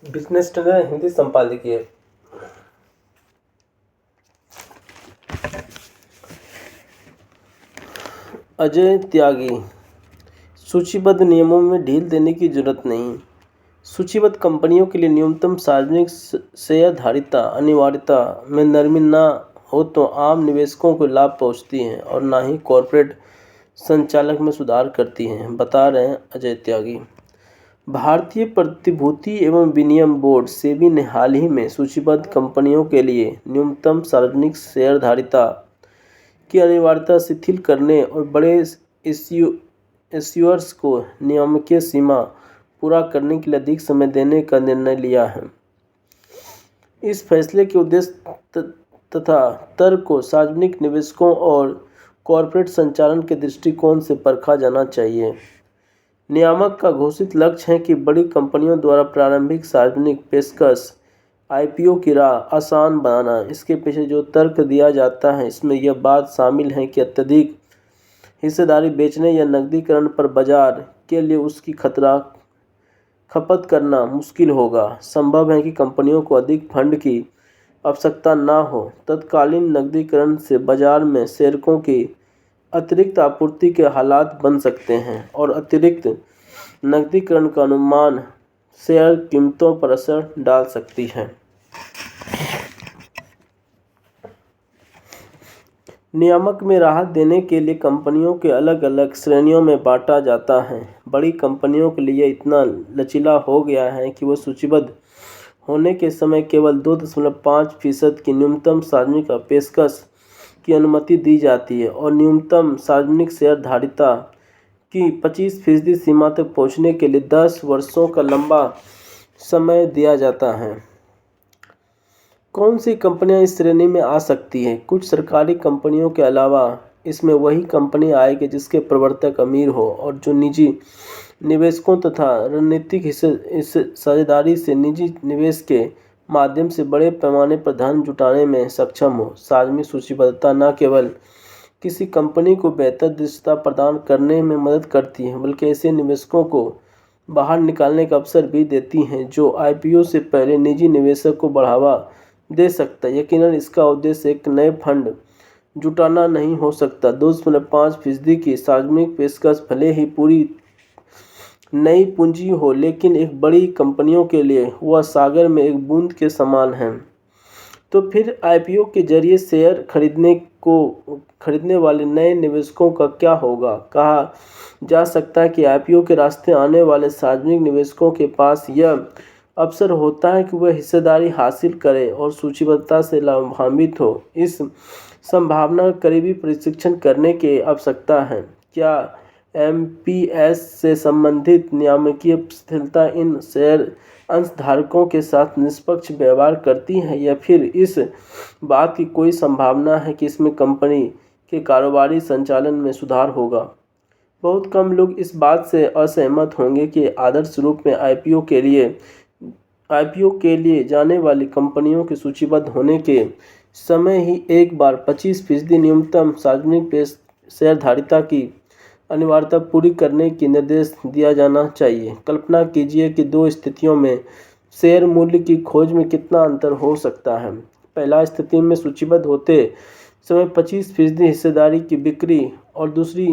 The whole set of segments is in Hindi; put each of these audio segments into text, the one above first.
बिजनेस स्टैंडर्ड हिंदी संपादकीय। अजय त्यागी। सूचीबद्ध नियमों में ढील देने की जरूरत नहीं। सूचीबद्ध कंपनियों के लिए न्यूनतम सार्वजनिक शेयरधारिता अनिवार्यता में नरमी न हो तो आम निवेशकों को लाभ पहुंचती है और न ही कॉरपोरेट संचालक में सुधार करती हैं, बता रहे हैं अजय त्यागी। भारतीय प्रतिभूति एवं विनिमय बोर्ड सेबी ने हाल ही में सूचीबद्ध कंपनियों के लिए न्यूनतम सार्वजनिक शेयरधारिता की अनिवार्यता शिथिल करने और बड़े इश्यूअर्स को नियामकीय सीमा पूरा करने के लिए अधिक समय देने का निर्णय लिया है। इस फैसले के उद्देश्य तथा तर्क को सार्वजनिक निवेशकों और कॉरपोरेट संचालन के दृष्टिकोण से परखा जाना चाहिए। नियामक का घोषित लक्ष्य है कि बड़ी कंपनियों द्वारा प्रारंभिक सार्वजनिक पेशकश आईपीओ की राह आसान बनाना। इसके पीछे जो तर्क दिया जाता है इसमें यह बात शामिल है कि अत्यधिक हिस्सेदारी बेचने या नकदीकरण पर बाजार के लिए उसकी खपत करना मुश्किल होगा। संभव है कि कंपनियों को अधिक फंड की आवश्यकता न हो। तत्कालीन नकदीकरण से बाजार में शेयरों की अतिरिक्त आपूर्ति के हालात बन सकते हैं और अतिरिक्त नकदीकरण का अनुमान शेयर कीमतों पर असर डाल सकती है। नियामक में राहत देने के लिए कंपनियों के अलग अलग श्रेणियों में बांटा जाता है। बड़ी कंपनियों के लिए इतना लचीला हो गया है कि वह सूचीबद्ध होने के समय केवल 2.5% की न्यूनतम सार्वजनिक पेशकश की अनुमति दी जाती है और न्यूनतम सार्वजनिक शेयरधारिता की 25% सीमा तक पहुंचने के लिए 10 वर्षों का लंबा समय दिया जाता है। कौन सी कंपनियां इस श्रेणी में आ सकती हैं? कुछ सरकारी कंपनियों के अलावा इसमें वही कंपनी आएगी जिसके प्रवर्तक अमीर हो और जो निजी निवेशकों तथा रणनीतिक साझेदारी से निजी निवेश के माध्यम से बड़े पैमाने पर धन जुटाने में सक्षम हो। सार्वजनिक सूचीबद्धता न केवल किसी कंपनी को बेहतर दृश्यता प्रदान करने में मदद करती है बल्कि ऐसे निवेशकों को बाहर निकालने का अवसर भी देती हैं जो आईपीओ से पहले निजी निवेशक को बढ़ावा दे सकता है। यकीनन इसका उद्देश्य एक नए फंड जुटाना नहीं हो सकता। 2.5% की सार्वजनिक पेशकश भले ही पूरी नई पूंजी हो, लेकिन एक बड़ी कंपनियों के लिए वह सागर में एक बूंद के समान है। तो फिर आईपीओ के जरिए शेयर खरीदने वाले नए निवेशकों का क्या होगा? कहा जा सकता है कि आईपीओ के रास्ते आने वाले सार्वजनिक निवेशकों के पास यह अवसर होता है कि वह हिस्सेदारी हासिल करे और सूचीबद्धता से लाभान्वित हो। इस संभावना का करीबी परीक्षण करने की आवश्यकता है। क्या एमपीएस से संबंधित नियामकीय शिथिलता इन शेयर अंशधारकों के साथ निष्पक्ष व्यवहार करती है या फिर इस बात की कोई संभावना है कि इसमें कंपनी के कारोबारी संचालन में सुधार होगा? बहुत कम लोग इस बात से असहमत होंगे कि आदर्श रूप में आईपीओ के लिए जाने वाली कंपनियों के सूचीबद्ध होने के समय ही एक बार 25% न्यूनतम सार्वजनिक शेयरधारिता की अनिवार्यता पूरी करने की निर्देश दिया जाना चाहिए। कल्पना कीजिए कि दो स्थितियों में शेयर मूल्य की खोज में कितना अंतर हो सकता है। पहला स्थिति में सूचीबद्ध होते समय 25% हिस्सेदारी की बिक्री और दूसरी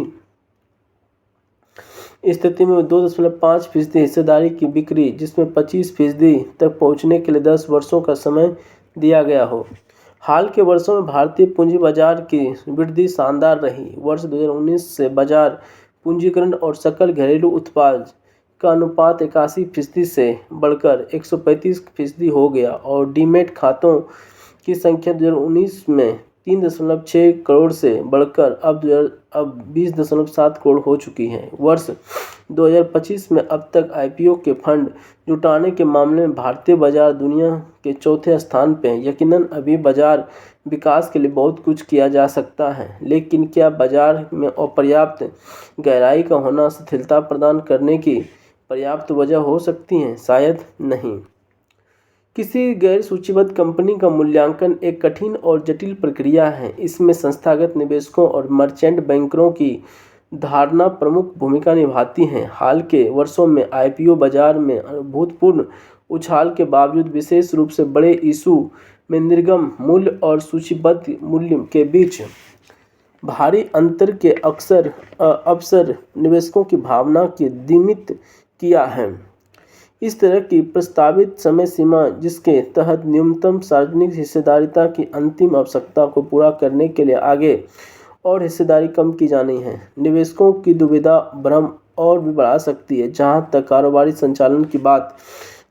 स्थिति में 2.5% हिस्सेदारी की बिक्री जिसमें 25% तक पहुंचने के लिए 10 वर्षों का समय दिया गया हो। हाल के वर्षों में भारतीय पूंजी बाजार की वृद्धि शानदार रही। वर्ष 2019 से बाजार पूंजीकरण और सकल घरेलू उत्पाद का अनुपात 81% से बढ़कर 135% हो गया और डीमैट खातों की संख्या 2019 में 3.6 करोड़ से बढ़कर अब 20.7 करोड़ हो चुकी है। वर्ष 2025 में अब तक आईपीओ के फंड जुटाने के मामले में भारतीय बाजार दुनिया के चौथे स्थान पर है। यकीनन अभी बाजार विकास के लिए बहुत कुछ किया जा सकता है, लेकिन क्या बाजार में अपर्याप्त गहराई का होना शिथिलता प्रदान करने की पर्याप्त वजह हो सकती है? शायद नहीं। किसी गैर सूचीबद्ध कंपनी का मूल्यांकन एक कठिन और जटिल प्रक्रिया है। इसमें संस्थागत निवेशकों और मर्चेंट बैंकरों की धारणा प्रमुख भूमिका निभाती है। हाल के वर्षों में आईपीओ बाजार में अभूतपूर्व उछाल के बावजूद विशेष रूप से बड़े इशू में निर्गम मूल्य और सूचीबद्ध मूल्य के बीच भारी अंतर के अवसर निवेशकों की भावना की दीमित किया है। इस तरह की प्रस्तावित समय सीमा, जिसके तहत न्यूनतम सार्वजनिक हिस्सेदारिता की अंतिम आवश्यकता को पूरा करने के लिए आगे और हिस्सेदारी कम की जानी है, निवेशकों की दुविधा भ्रम और भी बढ़ा सकती है। जहां तक कारोबारी संचालन की बात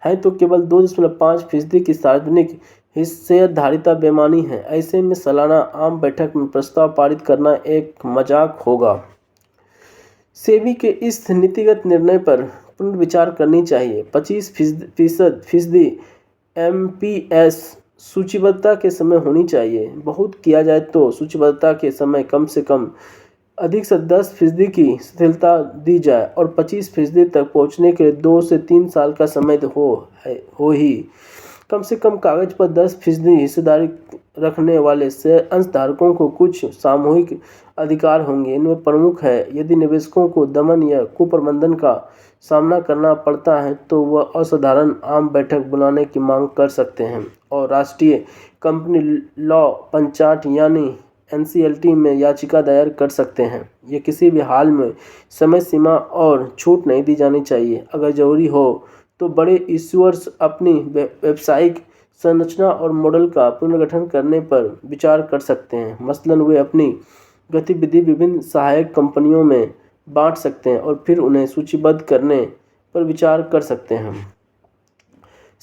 है तो केवल 2.5% की सार्वजनिक हिस्सेदारिता बेमानी है। ऐसे में सालाना आम बैठक में प्रस्ताव पारित करना एक मजाक होगा। सेबी के इस नीतिगत निर्णय पर पुनर्विचार करनी चाहिए। 25% एमपीएस सूचीबद्धता के समय होनी चाहिए। बहुत किया जाए तो सूचीबद्धता के समय कम से कम अधिक से 10% की शिथिलता दी जाए और 25% तक पहुंचने के लिए 2 से 3 साल का समय हो ही। कम से कम कागज पर 10% हिस्सेदारी रखने वाले अंशधारकों को कुछ सामूहिक अधिकार होंगे। इनमें प्रमुख है, यदि निवेशकों को दमन या कुप्रबंधन का सामना करना पड़ता है तो वह असाधारण आम बैठक बुलाने की मांग कर सकते हैं और राष्ट्रीय कंपनी लॉ पंचाट यानी एनसीएलटी में याचिका दायर कर सकते हैं। ये किसी भी हाल में समय सीमा और छूट नहीं दी जानी चाहिए। अगर जरूरी हो तो बड़े इश्यूअर्स अपनी व्यावसायिक संरचना और मॉडल का पुनर्गठन करने पर विचार कर सकते हैं। मसलन वे अपनी गतिविधि विभिन्न सहायक कंपनियों में बांट सकते हैं और फिर उन्हें सूचीबद्ध करने पर विचार कर सकते हैं।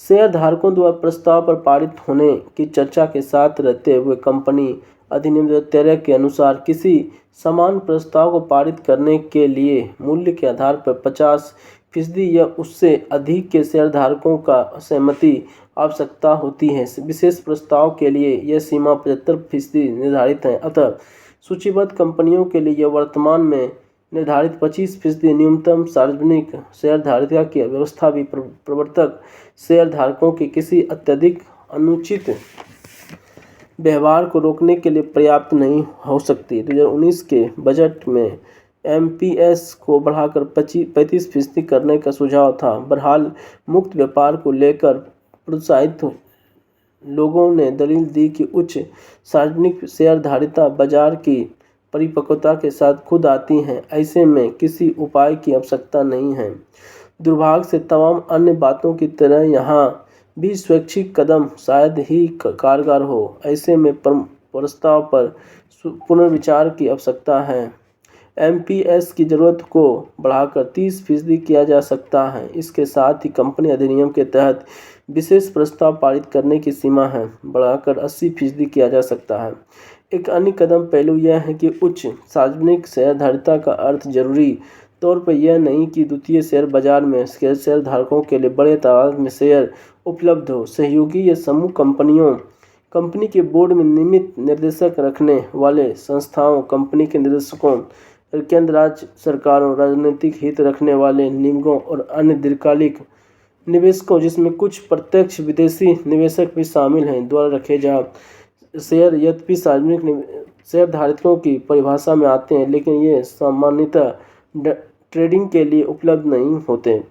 शेयरधारकों द्वारा प्रस्ताव पर पारित होने की चर्चा के साथ रहते हुए कंपनी अधिनियम 2013 के अनुसार किसी समान प्रस्ताव को पारित करने के लिए मूल्य के आधार पर 50% या उससे अधिक के शेयरधारकों का सहमति आवश्यकता होती है। विशेष प्रस्ताव के लिए यह सीमा 75% निर्धारित है। अतः सूचीबद्ध कंपनियों के लिए यह वर्तमान में निर्धारित 25% न्यूनतम सार्वजनिक शेयरधारिता की व्यवस्था भी प्रवर्तक शेयरधारकों के किसी अत्यधिक अनुचित व्यवहार को रोकने के लिए पर्याप्त नहीं हो सकती। 2019 के बजट में एमपीएस को बढ़ाकर 35% करने का सुझाव था। बहरहाल मुक्त व्यापार को लेकर प्रोत्साहित लोगों ने दलील दी कि उच्च सार्वजनिक शेयरधारिता बाजार की परिपक्वता के साथ खुद आती है। ऐसे में किसी उपाय की आवश्यकता नहीं है। दुर्भाग्य से तमाम अन्य बातों की तरह यहाँ भी स्वैच्छिक कदम शायद ही कारगर हो। ऐसे में प्रस्ताव पर पुनर्विचार की आवश्यकता है। एमपीएस की ज़रूरत को बढ़ाकर 30% किया जा सकता है। इसके साथ ही कंपनी अधिनियम के तहत विशेष प्रस्ताव पारित करने की सीमा है बढ़ाकर 80% किया जा सकता है। एक अन्य कदम पहलू यह है कि उच्च सार्वजनिक शेयरधारिता का अर्थ जरूरी तौर पर यह नहीं कि द्वितीय शेयर बाजार में शेयरधारकों के लिए बड़े तादाद में शेयर उपलब्ध हो। सहयोगी या समूह कंपनी के बोर्ड में नियमित निर्देशक रखने वाले संस्थाओं, कंपनी के निर्देशकों, केंद्र राज्य सरकारों, राजनीतिक हित रखने वाले निगमों और अन्य दीर्घकालिक निवेशकों, जिसमें कुछ प्रत्यक्ष विदेशी निवेशक भी शामिल हैं, द्वारा रखे जा शेयर यद्यपि सार्वजनिक शेयरधारकों की परिभाषा में आते हैं, लेकिन ये सामान्यतः ट्रेडिंग के लिए उपलब्ध नहीं होते।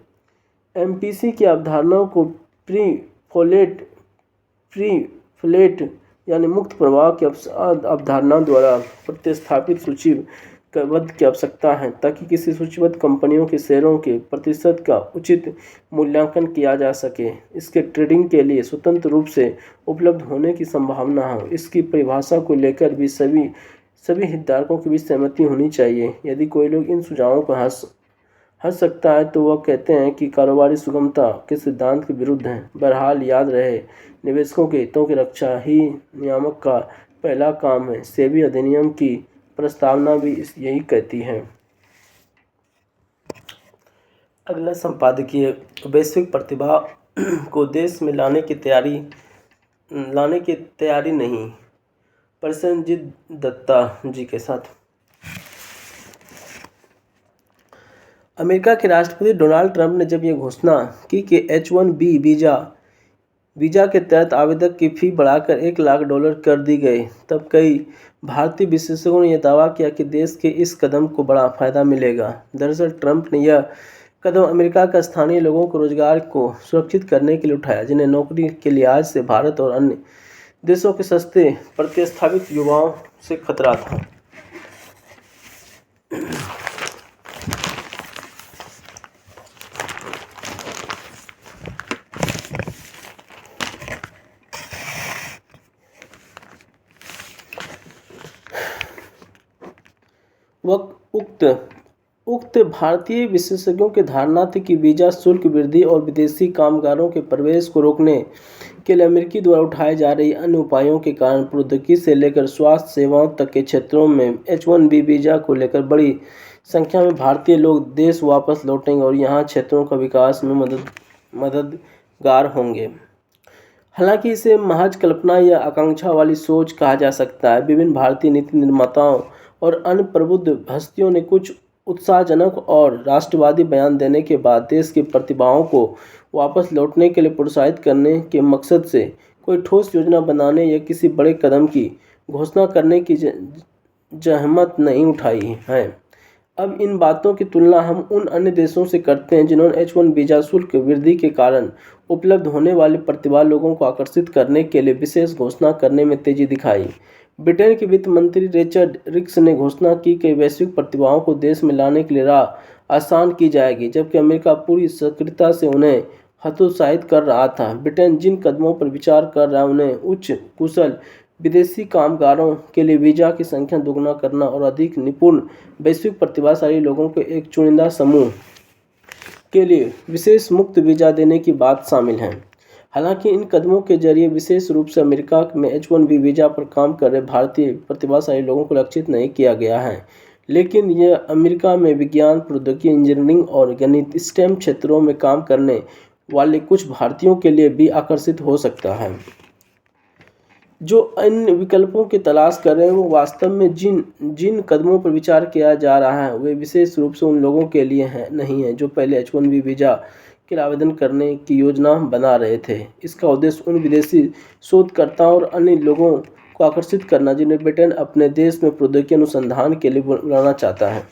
एमपीसी की अवधारणाओं को प्री फ्लोट यानी मुक्त प्रवाह की अवधारणा द्वारा प्रतिस्थापित सूचीबद्ध की आवश्यकता है ताकि किसी सूचीबद्ध कंपनियों के शेयरों के प्रतिशत का उचित मूल्यांकन किया जा सके। इसके ट्रेडिंग के लिए स्वतंत्र रूप से उपलब्ध होने की संभावना हो। इसकी परिभाषा को लेकर भी सभी हितधारकों की भी सहमति होनी चाहिए। यदि कोई लोग इन सुझावों को हंस सकता है तो वह कहते हैं कि कारोबारी सुगमता के सिद्धांत के विरुद्ध हैं। बहरहाल याद रहे, निवेशकों के हितों की रक्षा ही नियामक का पहला काम है। सेबी अधिनियम की प्रस्तावना भी यही कहती है। अगला संपादकीय वैश्विक प्रतिभा को देश में लाने की तैयारी नहीं, प्रसेनजीत दत्ता जी के साथ। अमेरिका के राष्ट्रपति डोनाल्ड ट्रंप ने जब यह घोषणा की कि H-1B वीज़ा के तहत आवेदक की फ़ी बढ़ाकर $1,00,000 कर दी गई, तब कई भारतीय विशेषज्ञों ने यह दावा किया कि देश के इस कदम को बड़ा फायदा मिलेगा। दरअसल ट्रंप ने यह कदम अमेरिका का स्थानीय लोगों को रोजगार को सुरक्षित करने के लिए उठाया, जिन्हें नौकरी के लिहाज से भारत और अन्य देशों के सस्ते प्रतिस्थापित युवाओं से खतरा था। उक्त भारतीय विशेषज्ञों की धारणा थी कि वीजा शुल्क वृद्धि और विदेशी कामगारों के प्रवेश को रोकने के लिए अमेरिकी द्वारा उठाए जा रही अन्य उपायों के कारण प्रौद्योगिकी से लेकर स्वास्थ्य सेवाओं तक के क्षेत्रों में H-1B वीजा को लेकर बड़ी संख्या में भारतीय लोग देश वापस लौटेंगे और यहाँ क्षेत्रों का विकास में मददगार होंगे। हालांकि इसे महज कल्पना या आकांक्षा वाली सोच कहा जा सकता है। विभिन्न भारतीय नीति निर्माताओं और अन्य प्रबुद्ध हस्तियों ने कुछ उत्साहजनक और राष्ट्रवादी बयान देने के बाद देश की प्रतिभाओं को वापस लौटने के लिए प्रोत्साहित करने के मकसद से कोई ठोस योजना बनाने या किसी बड़े कदम की घोषणा करने की जहमत नहीं उठाई है। अब इन बातों की तुलना हम उन अन्य देशों से करते हैं जिन्होंने H-1 वीजा शुल्क वृद्धि के कारण उपलब्ध होने वाले प्रतिभा लोगों को आकर्षित करने के लिए विशेष घोषणा करने में तेजी दिखाई। ब्रिटेन के वित्त मंत्री रिचर्ड रिक्स ने घोषणा की कि वैश्विक प्रतिभाओं को देश में लाने के लिए राह आसान की जाएगी, जबकि अमेरिका पूरी सक्रियता से उन्हें हतोत्साहित कर रहा था। ब्रिटेन जिन कदमों पर विचार कर रहा है उन्हें उच्च कुशल विदेशी कामगारों के लिए वीजा की संख्या दोगुना करना और अधिक निपुण वैश्विक प्रतिभाशाली लोगों के एक चुनिंदा समूह के लिए विशेष मुक्त वीजा देने की बात शामिल है। हालांकि इन कदमों के जरिए विशेष रूप से अमेरिका में H-1B वीजा पर काम कर रहे भारतीय प्रतिभाशाली लोगों को लक्षित नहीं किया गया है, लेकिन यह अमेरिका में विज्ञान, प्रौद्योगिकी, इंजीनियरिंग और गणित स्टेम क्षेत्रों में काम करने वाले कुछ भारतीयों के लिए भी आकर्षित हो सकता है जो इन विकल्पों की तलाश कर रहे हैं। वो वास्तव में जिन कदमों पर विचार किया जा रहा है वे विशेष रूप से उन लोगों के लिए नहीं है जो पहले H-1B वीजा के लिए आवेदन करने की योजना बना रहे थे। इसका उद्देश्य उन विदेशी शोधकर्ताओं और अन्य लोगों को आकर्षित करना जिन्हें ब्रिटेन अपने देश में प्रौद्योगिकी अनुसंधान के लिए बुलाना चाहता है।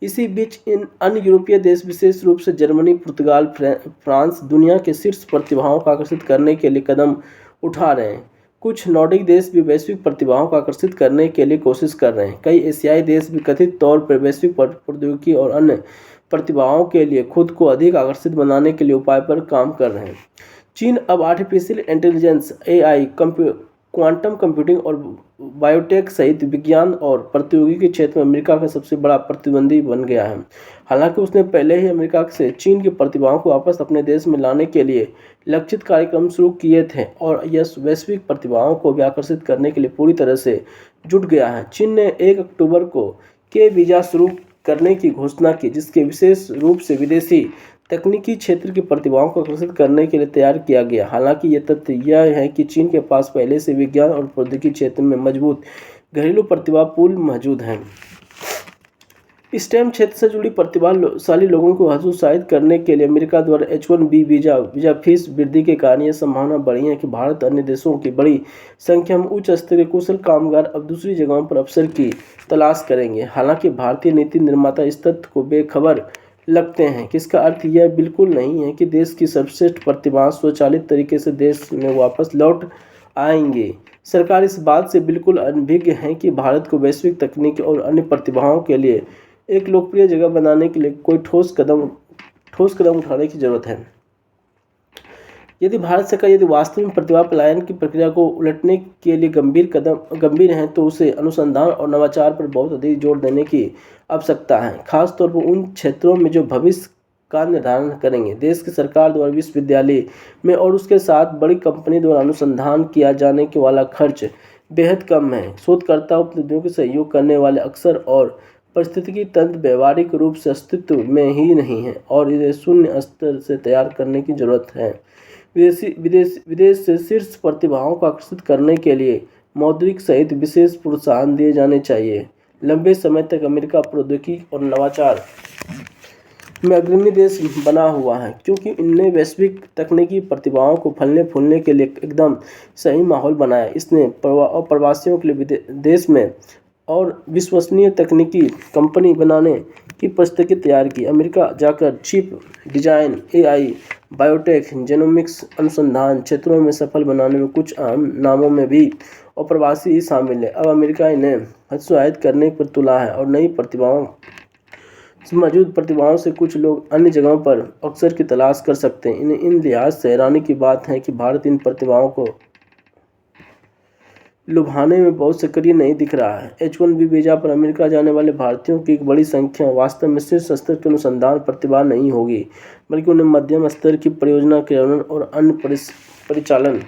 इसी बीच इन अन्य यूरोपीय देश, विशेष रूप से जर्मनी, पुर्तगाल, फ्रांस, दुनिया के शीर्ष प्रतिभाओं को आकर्षित करने के लिए कदम उठा रहे हैं। कुछ नॉर्डिक देश भी वैश्विक प्रतिभाओं को आकर्षित करने के लिए कोशिश कर रहे हैं। कई एशियाई देश भी कथित तौर पर वैश्विक प्रौद्योगिकी और अन्य प्रतिभाओं के लिए खुद को अधिक आकर्षित बनाने के लिए उपाय पर काम कर रहे हैं। चीन अब artificial intelligence, AI, quantum computing और बायोटेक सहित विज्ञान और प्रौद्योगिकी के क्षेत्र में अमेरिका का सबसे बड़ा प्रतिद्वंदी बन गया है। हालांकि उसने पहले ही अमेरिका से चीन की प्रतिभाओं को वापस अपने देश में लाने के लिए लक्षित कार्यक्रम शुरू किए थे और यह वैश्विक प्रतिभाओं को भी आकर्षित करने के लिए पूरी तरह से जुट गया है। चीन ने 1 अक्टूबर को वीजा शुरू करने की घोषणा की, जिसके विशेष रूप से विदेशी तकनीकी क्षेत्र की प्रतिभाओं को आकर्षित करने के लिए तैयार किया गया। हालांकि यह तथ्य यह है कि चीन के पास पहले से विज्ञान और प्रौद्योगिकी क्षेत्र में मजबूत घरेलू प्रतिभा पूल मौजूद हैं। स्टेम क्षेत्र से जुड़ी प्रतिभाशाली लोगों को हतोत्साहित करने के लिए अमेरिका द्वारा H-1B वीजा फीस वृद्धि के कारण यह संभावना बढ़ी है कि भारत अन्य देशों की बड़ी संख्या में उच्च स्तरीय कुशल कामगार अब दूसरी जगहों पर अवसर की तलाश करेंगे। हालांकि भारतीय नीति निर्माता इस तथ्य को बेखबर लगते हैं कि इसका अर्थ यह बिल्कुल नहीं है कि देश की सर्वश्रेष्ठ प्रतिभा स्वचालित तरीके से देश में वापस लौट आएंगे। सरकार इस बात से बिल्कुल अनभिज्ञ है कि भारत को वैश्विक तकनीकी और अन्य प्रतिभाओं के लिए एक लोकप्रिय जगह बनाने के लिए कोई ठोस कदम उठाने की जरूरत है। यदि भारत सरकार वास्तव में प्रतिभा पलायन की प्रक्रिया को उलटने के लिए गंभीर है तो उसे अनुसंधान और नवाचार पर बहुत अधिक जोर देने की आवश्यकता है, खासतौर पर उन क्षेत्रों में जो भविष्य का निर्धारण करेंगे। देश की सरकार द्वारा विश्वविद्यालय में और उसके साथ बड़ी कंपनी द्वारा अनुसंधान किया जाने के वाला खर्च बेहद कम है। शोधकर्ता उपलब्धियों के सहयोग करने वाले अक्सर और परिस्थितिकी तंत्र व्यवहारिक रूप से अस्तित्व में ही नहीं है और इसे शून्य स्तर से तैयार करने की जरूरत है। विदेश से शीर्ष प्रतिभाओं को आकर्षित करने के लिए मौद्रिक सहित विशेष प्रोत्साहन दिए जाने चाहिए। लंबे समय तक अमेरिका प्रौद्योगिकी और नवाचार में अग्रणी देश बना हुआ है क्योंकि इनने वैश्विक तकनीकी प्रतिभाओं को फलने फूलने के लिए एकदम सही माहौल बनाया। इसने प्रवासियों के लिए देश में और विश्वसनीय तकनीकी कंपनी बनाने की पुस्तकें तैयार की। अमेरिका जाकर chip design, AI, biotech, genomics अनुसंधान क्षेत्रों में सफल बनाने में कुछ अहम नामों में भी अप्रवासी ही शामिल है। अब अमेरिका इन्हें हतोत्साहित करने पर तुला है और नई प्रतिभाओं मौजूद प्रतिभाओं से कुछ लोग अन्य जगहों पर अवसर की तलाश कर सकते हैं। इन लिहाज से हैरानी की बात है कि भारत इन प्रतिभाओं को लुभाने में बहुत सक्रिय नहीं दिख रहा है। H-1B वीजा पर अमेरिका जाने वाले भारतीयों की एक बड़ी संख्या वास्तव में शीर्ष स्तर के अनुसंधान प्रतिभा नहीं होगी, बल्कि उन्हें मध्यम स्तर की परियोजना क्रियान्वयन और अन्य परिचालन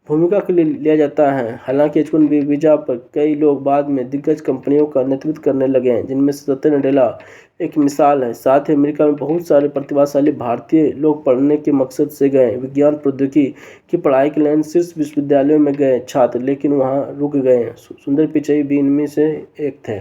भूमिका के लिए लिया जाता है। हालांकि H-1B वीजा पर कई लोग बाद में दिग्गज कंपनियों का नेतृत्व करने लगे हैं, जिनमें से सत्य नडेला एक मिसाल है। साथ ही अमेरिका में बहुत सारे प्रतिभाशाली भारतीय लोग पढ़ने के मकसद से गए। विज्ञान प्रौद्योगिकी की पढ़ाई के लिए शीर्ष विश्वविद्यालयों में गए छात्र, लेकिन वहां रुक गए। सुंदर पिचई भी इनमें से एक थे।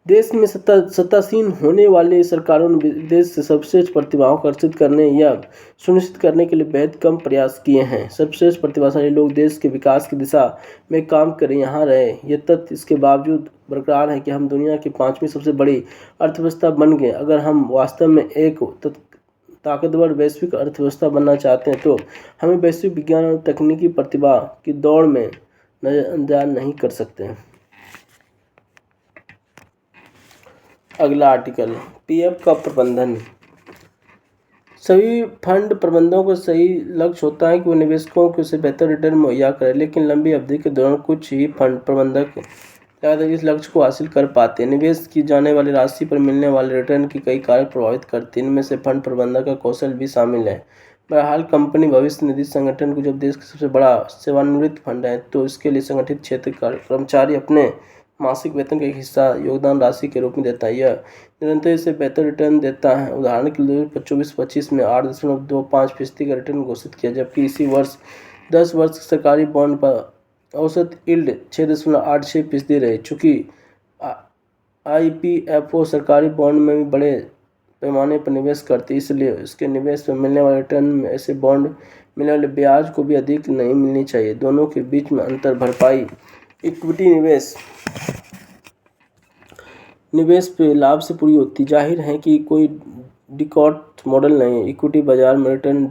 देश में सत्तासीन होने वाली सरकारों ने विदेश से सर्वश्रेष्ठ प्रतिभाओं को आकर्षित करने या सुनिश्चित करने के लिए बेहद कम प्रयास किए हैं। सर्वश्रेष्ठ प्रतिभाशाली लोग देश के विकास की दिशा में काम करें यहाँ रहे। यह तथ्य इसके बावजूद बरकरार है कि हम दुनिया की 5वीं सबसे बड़ी अर्थव्यवस्था बन गए। अगर हम वास्तव में एक ताकतवर वैश्विक अर्थव्यवस्था बनना चाहते हैं तो हमें वैश्विक विज्ञान और तकनीकी प्रतिभा की दौड़ में नजरअंदाज नहीं कर सकते। अगला आर्टिकल, पीएफ का प्रबंधन। सभी फंड प्रबंधकों का सही लक्ष्य होता है कि वो निवेशकों को उसे बेहतर रिटर्न मुहैया करें, लेकिन लंबी अवधि के दौरान कुछ ही फंड प्रबंधक लगातार इस लक्ष्य को हासिल कर पाते हैं। निवेश की जाने वाली राशि पर मिलने वाले रिटर्न की कई कारक प्रभावित करते हैं। इनमें से फंड प्रबंधक का कौशल भी शामिल है। बहरहाल, कंपनी भविष्य निधि संगठन को जब देश का सबसे बड़ा सेवानिवृत्त फंड है तो इसके लिए संगठित क्षेत्र का कर्मचारी अपने मासिक वेतन का एक हिस्सा योगदान राशि के रूप में देता है। यह निरंतर इसे बेहतर रिटर्न देता है। उदाहरण के लिए 24-25 में 8.25% का रिटर्न घोषित किया, जबकि इसी वर्ष 10 वर्ष के सरकारी बॉन्ड पर औसत यील्ड 6.86% रही। चूंकि IPFO सरकारी बॉन्ड में भी बड़े पैमाने पर निवेश करती है, इसलिए इसके निवेश पर मिलने वाले रिटर्न में ऐसे बॉन्ड मिलने वाले ब्याज को भी अधिक नहीं मिलनी चाहिए। दोनों के बीच में अंतर भरपाई इक्विटी निवेश पे लाभ से पूरी होती। जाहिर है कि कोई डिकॉट मॉडल नहीं है। इक्विटी बाजार में रिटर्न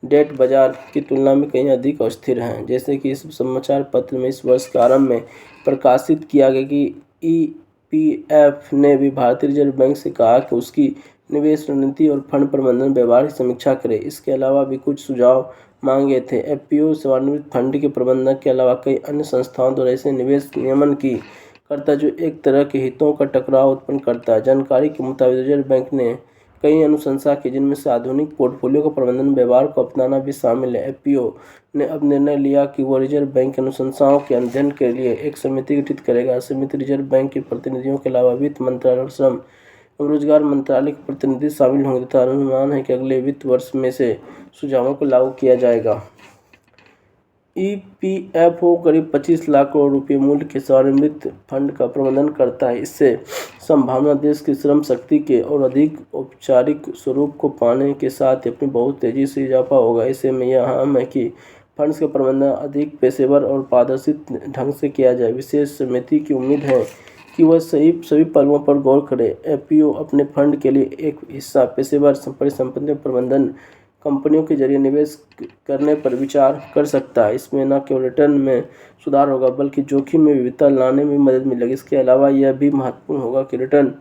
डेट बाजार की तुलना में कहीं अधिक अस्थिर हैं। जैसे कि इस समाचार पत्र में इस वर्ष के आरंभ में प्रकाशित किया गया कि EPF ने भी भारतीय रिजर्व बैंक से कहा कि उसकी निवेश रणनीति और फंड प्रबंधन व्यवहार की समीक्षा करे। इसके अलावा भी कुछ सुझाव मांगे थे। FPO सेवानिवृत्त फंड के प्रबंधक के अलावा कई अन्य संस्थाओं द्वारा ऐसे निवेश नियमन की करता जो एक तरह के हितों का टकराव उत्पन्न करता है। जानकारी के मुताबिक रिजर्व बैंक ने कई अनुशंसा की, जिनमें से आधुनिक पोर्टफोलियो का प्रबंधन व्यवहार को अपनाना भी शामिल है। FPO ने अब निर्णय लिया कि वह रिजर्व बैंक की अनुशंसाओं के अध्ययन के लिए एक समिति गठित करेगा। समिति रिजर्व बैंक के प्रतिनिधियों के अलावा वित्त मंत्रालय और श्रम एवं रोजगार मंत्रालय के प्रतिनिधि शामिल होंगे तथा अनुमान है कि अगले वित्त वर्ष में से सुझावों को लागू किया जाएगा। EPFO करीब 25 लाख करोड़ रुपये मूल्य के सेवानिवृत्त फंड का प्रबंधन करता है। इससे संभावना देश की श्रम शक्ति के और अधिक औपचारिक स्वरूप को पाने के साथ ही अपनी बहुत तेजी से इजाफा होगा। ऐसे में यह अहम है कि फंड्स का प्रबंधन अधिक पेशेवर और पारदर्शी ढंग से किया जाए। विशेष समिति की उम्मीद है कि वह सभी पहलुओं पर गौर करे। FPO अपने फंड के लिए एक हिस्सा पेशेवर परिसंपत्ति प्रबंधन कंपनियों के जरिए निवेश करने पर विचार कर सकता है। इसमें न केवल रिटर्न में सुधार होगा बल्कि जोखिम में विविधता लाने में मदद मिलेगी। इसके अलावा यह भी महत्वपूर्ण होगा कि रिटर्न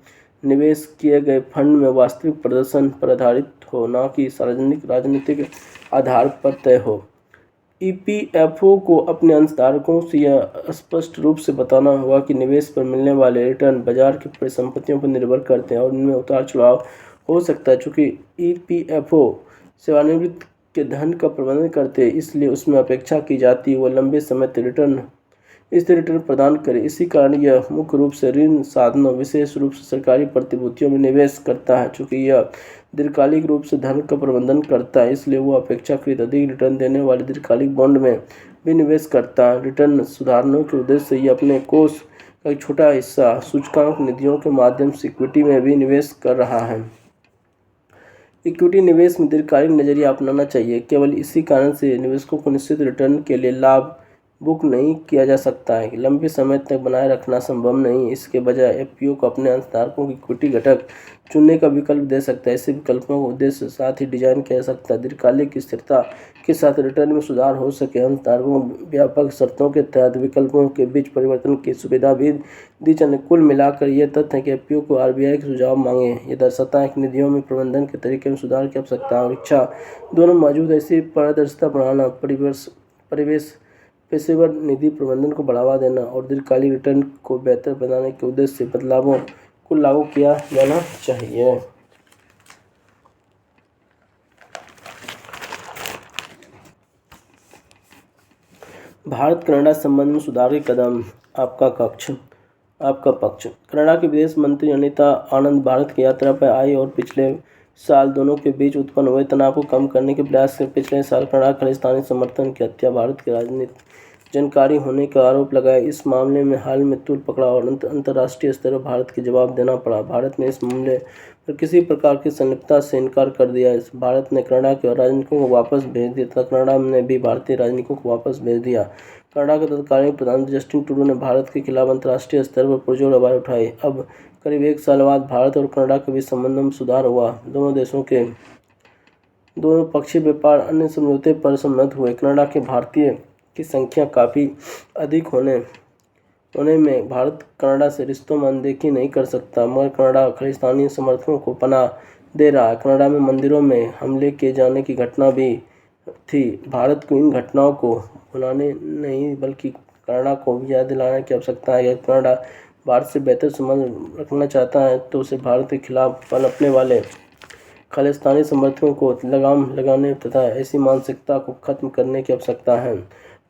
निवेश किए गए फंड में वास्तविक प्रदर्शन पर आधारित हो, न कि राजनीतिक आधार पर तय हो। EPFO को अपने अंशधारकों से यह स्पष्ट रूप से बताना होगा कि निवेश पर मिलने वाले रिटर्न बाजार की परिसंपत्तियों पर निर्भर करते हैं और इनमें उतार चढ़ाव हो सकता है। चूँकि EPFO सेवानिवृत्त के धन का प्रबंधन करते हैं, इसलिए उसमें अपेक्षा की जाती है वह लंबे समय तक स्थिर रिटर्न प्रदान करे। इसी कारण यह मुख्य रूप से ऋण साधनों, विशेष रूप से सरकारी प्रतिभूतियों में निवेश करता है। चूँकि यह दीर्घकालिक रूप से धन का प्रबंधन करता है, इसलिए वह अपेक्षाकृत अधिक रिटर्न देने वाले दीर्घकालिक बॉन्ड में भी निवेश करता है। रिटर्न सुधारने के उद्देश्य से यह अपने कोष का एक छोटा हिस्सा सूचकांक निधियों के माध्यम से इक्विटी में भी निवेश कर रहा है। इक्विटी निवेश में दीर्घकालिक नजरिया अपनाना चाहिए। केवल इसी कारण से निवेशकों को निश्चित रिटर्न के लिए लाभ बुक नहीं किया जा सकता है, लंबे समय तक बनाए रखना संभव नहीं। इसके बजाय एफपीओ को अपने अंशधारकों की इक्विटी घटक चुनने का विकल्प दे सकता है। ऐसे विकल्पों का उद्देश्य साथ ही डिजाइन किया जा सकता है दीर्घकालिक स्थिरता के साथ रिटर्न में सुधार हो सके। अंशधारकों को व्यापक शर्तों के तहत विकल्पों के बीच परिवर्तन की सुविधा भी दी जाए। कुल मिलाकर यह तथ्य है कि एफपीओ को आरबीआई के सुझाव मांगे ये दर्शाता है कि निधियों में प्रबंधन के तरीके में सुधार की आवश्यकता और इच्छा दोनों मौजूद है। ऐसी पारदर्शिता बढ़ाना, परिवेश पेशेवर निधि प्रबंधन को बढ़ावा देना और दीर्घकालिक रिटर्न को बेहतर बनाने के उद्देश्य से बदलावों को लागू किया जाना चाहिए। भारत कनाडा संबंध में सुधार के कदम। आपका पक्ष। कनाडा के विदेश मंत्री अनिता आनंद भारत की यात्रा पर आई और पिछले साल दोनों के बीच उत्पन्न हुए तनाव को कम करने के प्रयास से पिछले साल कनाडा खालिस्तानी समर्थन की हत्या भारत की राजनीतिक जानकारी होने का आरोप लगाया। इस मामले में हाल में तुल पकड़ा और अंतर्राष्ट्रीय स्तर पर भारत की जवाब देना पड़ा। भारत ने इस मामले पर किसी प्रकार की संलिप्तता से इनकार कर दिया। भारत ने कनाडा के राजनयिकों को वापस भेज दिया तथा कनाडा ने भी भारतीय राजनयिकों को वापस भेज दिया। कनाडा के तत्कालीन प्रधानमंत्री जस्टिन ट्रूडो ने भारत के खिलाफ अंतर्राष्ट्रीय स्तर पर पुरजोर आवाज उठाई। अब करीब एक साल बाद भारत और कनाडा के बीच संबंधों में सुधार हुआ। दोनों पक्षीय व्यापार अन्य समझौते पर सहमत हुए। कनाडा के भारतीय की संख्या काफ़ी अधिक होने में भारत कनाडा से रिश्तों में अनदेखी नहीं कर सकता, मगर कनाडा खालिस्तानी समर्थकों को पनाह दे रहा है। कनाडा में मंदिरों में हमले किए जाने की घटना भी थी। भारत को इन घटनाओं को भुलाने नहीं बल्कि कनाडा को भी याद दिलाने की आवश्यकता है। अगर कनाडा भारत से बेहतर संबंध रखना चाहता है तो उसे भारत के खिलाफ पनपने वाले खालिस्तानी समर्थकों को लगाम लगाने तथा ऐसी मानसिकता को खत्म करने की आवश्यकता है।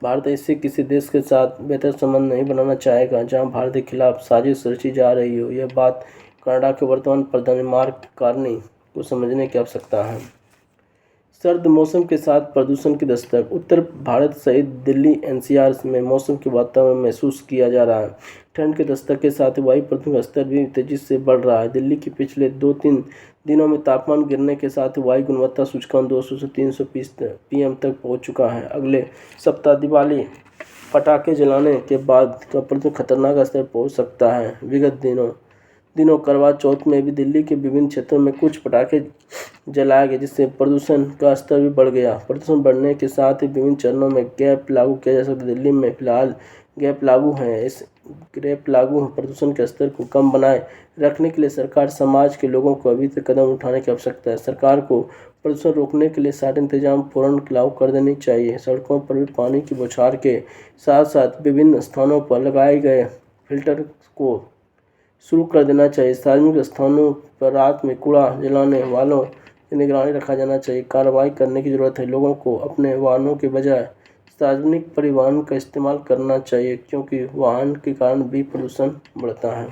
भारत ऐसे किसी देश के साथ बेहतर संबंध नहीं बनाना चाहेगा जहां भारत के खिलाफ साजिश रची जा रही हो। यह बात कनाडा के वर्तमान प्रधानमंत्री मार्क कार्नी को समझने की आवश्यकता है। सर्द मौसम के साथ प्रदूषण की दस्तक। उत्तर भारत सहित दिल्ली एनसीआर में मौसम के वातावरण महसूस किया जा रहा है। ठंड के दस्तक के साथ वायु प्रदूषण का स्तर भी तेजी से बढ़ रहा है। दिल्ली के पिछले 2-3 दिनों में तापमान गिरने के साथ वायु गुणवत्ता सूचकांक 200 से 300 पीएम तक पहुंच चुका है। अगले सप्ताह दिवाली पटाखे जलाने के बाद का प्रदूषण खतरनाक स्तर पहुंच सकता है। विगत दिनों करवा चौथ में भी दिल्ली के विभिन्न क्षेत्रों में कुछ पटाखे जलाए गए, जिससे प्रदूषण का स्तर भी बढ़ गया। प्रदूषण बढ़ने के साथ ही विभिन्न चरणों में गैप लागू किया जा सकता है। दिल्ली में फिलहाल गैप लागू है। इस गैप लागू प्रदूषण के स्तर को कम बनाए रखने के लिए सरकार समाज के लोगों को अभी तक कदम उठाने की आवश्यकता है। सरकार को प्रदूषण रोकने के लिए सारे इंतजाम फौरन लागू कर देने चाहिए। सड़कों पर भी पानी की बौछार के साथ साथ विभिन्न स्थानों पर लगाए गए फिल्टर को शुरू कर देना चाहिए। सार्वजनिक स्थानों पर रात में कूड़ा जलाने वालों की निगरानी रखा जाना चाहिए। कार्रवाई करने की जरूरत है। लोगों को अपने वाहनों के बजाय सार्वजनिक परिवहन का इस्तेमाल करना चाहिए, क्योंकि वाहन के कारण भी प्रदूषण बढ़ता है।